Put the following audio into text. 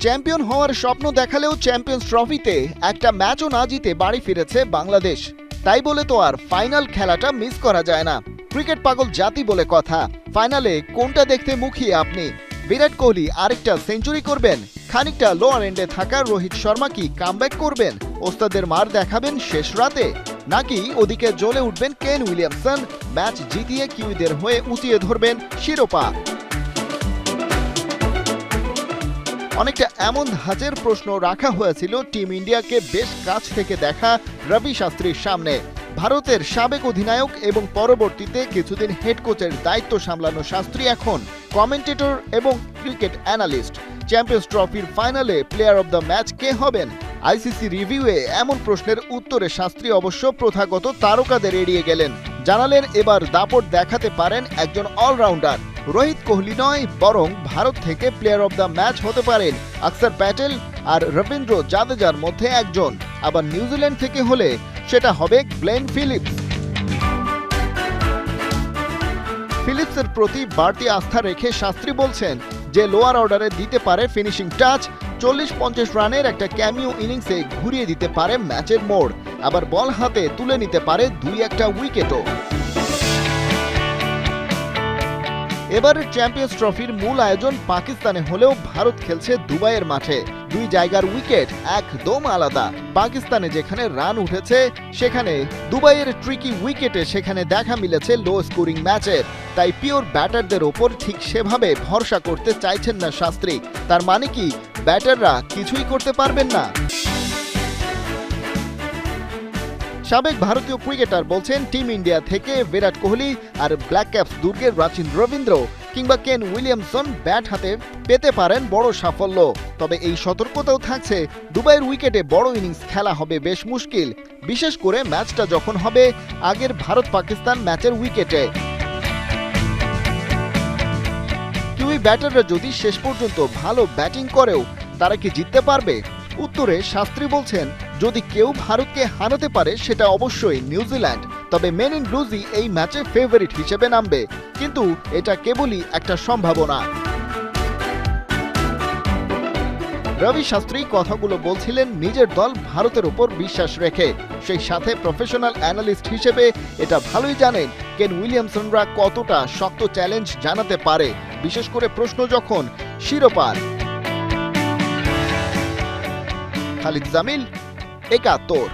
Champion হওয়ার স্বপ্ন দেখালেও champions ট্রফিতে একটা ম্যাচও না জিতে বাড়ি ফিরেছে বাংলাদেশ। তাই বলে তো আর ফাইনাল খেলাটা মিস করা যায় না। ক্রিকেট পাগল জাতি বলে কথা। ফাইনালে কোনটা দেখতে মুখিয়ে আপনি? বিরাট কোহলি আরেকটা সেঞ্চুরি করবেন? খানিকটা লোয়ার এন্ডে থাকা রোহিত শর্মা কি কামব্যাক করবেন? ওস্তাদের মার দেখাবেন শেষ রাতে? নাকি ওদিকে জ্বলে উঠবেন কেন উইলিয়ামসন, ম্যাচ জিতিয়ে কিউইদের হয়ে উঁচিয়ে ধরবেন শিরোপা? অনেকটা এমন ধাঁচের প্রশ্ন রাখা হয়েছিল টিম ইন্ডিয়াকে বেশ কাছ থেকে দেখা রবি শাস্ত্রীর সামনে। ভারতের সাবেক অধিনায়ক এবং পরবর্তীতে কিছুদিন হেড কোচের দায়িত্ব সামলানো শাস্ত্রী এখন কমেন্টেটর এবং ক্রিকেট অ্যানালিস্ট। চ্যাম্পিয়ন্স ট্রফির ফাইনালে প্লেয়ার অব দ্য ম্যাচ কে হবেন? আইসিসি রিভিউয়ে এমন প্রশ্নের উত্তরে শাস্ত্রী অবশ্য প্রথাগত তারকাদের এড়িয়ে গেলেন। জানালেন এবার দাপট দেখাতে পারেন একজন অলরাউন্ডার। রোহিত কোহলি নয়, বরং ভারত থেকে প্লেয়ার অব দ্য ম্যাচ হতে পারেন অক্ষর প্যাটেল আর রবীন্দ্র জাদেজার মধ্যে একজন। আবার নিউজিল্যান্ড থেকে হলে সেটা হবে গ্লেন ফিলিপস। ফিলিপসের প্রতি বাড়তি আস্থা রেখে শাস্ত্রী বলছেন যে লোয়ার অর্ডারে দিতে পারে ফিনিশিং টাচ, 40-50 রানের একটা ক্যামিও ইনিংসে ঘুরিয়ে দিতে পারে ম্যাচের মোড়, আবার বল হাতে তুলে নিতে পারে 2-1 উইকেটও। এবারের চ্যাম্পিয়ন্স ট্রফির মূল আয়োজন পাকিস্তানে হলেও ভারত খেলছে দুবাইয়ের মাঠে। দুই জায়গার উইকেট একদম আলাদা। পাকিস্তানে যেখানে রান উঠেছে সেখানে দুবাইয়ের ট্রিকি উইকেটে সেখানে দেখা মিলেছে লো স্কোরিং ম্যাচের। তাই পিওর ব্যাটারদের ওপর ঠিক সেভাবে ভরসা করতে চাইছেন না শাস্ত্রী। তার মানে কি ব্যাটাররা কিছুই করতে পারবেন না? সাবেক ভারতীয় ক্রিকেটার বলছেন টিম ইন্ডিয়া থেকে বিরাট কোহলি আর ব্ল্যাক ক্যাপস দুর্গের রাচিন রবীন্দ্র কিংবা কেন উইলিয়ামসন ব্যাট হাতে পেতে পারেন বড় সাফল্য। তবে এই সতর্কতাও থাকছে দুবাইয়ের উইকেটে বড় ইনিংস খেলা হবে বেশ মুশকিল, বিশেষ করে ম্যাচটা যখন হবে আগের ভারত পাকিস্তান ম্যাচের উইকেটে। কিউই ব্যাটাররা যদি শেষ পর্যন্ত ভালো ব্যাটিং করেও তারা কি জিততে পারবে? উত্তরে শাস্ত্রী বলছেন যদি কেউ ভারতকে হারাতে পারে সেটা অবশ্যই নিউজিল্যান্ড। তবে মেন ইন ব্লুজই এই ম্যাচে ফেভারিট হিসেবে নামবে, কিন্তু এটা কেবলই একটা সম্ভাবনা। রবি শাস্ত্রী কথাগুলো বলছিলেন নিজের দল ভারতের উপর বিশ্বাস রেখে। সেই সাথে প্রফেশনাল অ্যানালিস্ট হিসেবে এটা ভালোই জানেন কেন উইলিয়ামসনরা কতটা শক্ত চ্যালেঞ্জ জানাতে পারে, বিশেষ করে প্রশ্ন যখন শিরোপার। খালিদ জামিল, ৭১।